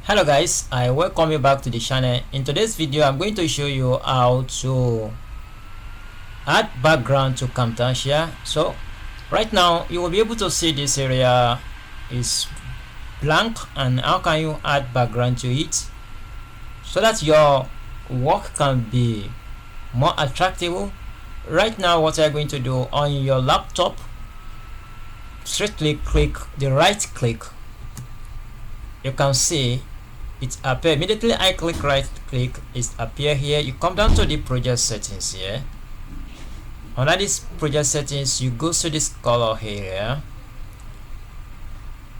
Hello guys, I welcome you back to the channel. In today's video I'm going to show you how to add background to Camtasia. So right now you will be able to see this area is blank, and how can you add background to it so that your work can be more attractive. Right now what you're going to do on your laptop, straightly click the right click, you can see it appear. Immediately I click right click, it appear here. You come down to the project settings here. Under this project settings you go to this color area.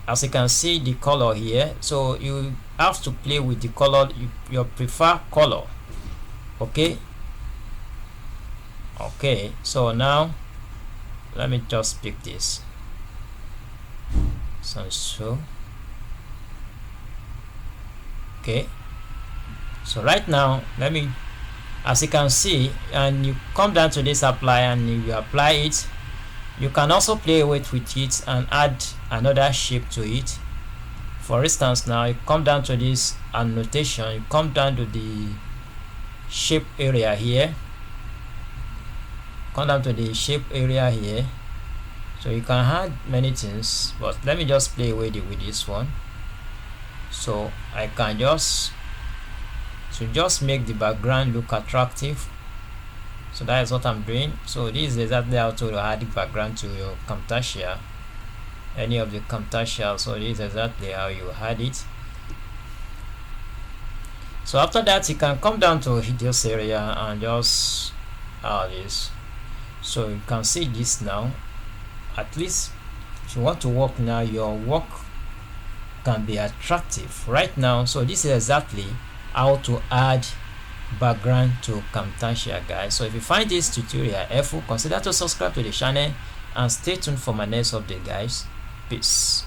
As you can see the color here, so you have to play with the color, your preferred color. Okay, so now let me just pick this so okay, so right now let me, as you can see, and you come down to this apply and you apply it. You can also play with it and add another shape to it. For instance, now you come down to this annotation, you come down to the shape area here, come down to the shape area here. So you can add many things, but let me just play with this one. So I can just make the background look attractive. So that is what I'm doing. So this is exactly how to add the background to your Camtasia, any of the Camtasia. So this is exactly how you add it. So after that you can come down to this area and just add this. So you can see this now. At least if you want to work now, your work can be attractive right now. So this is exactly how to add background to Camtasia, guys. So if you find this tutorial helpful, consider to subscribe to the channel and stay tuned for my next update, guys. Peace.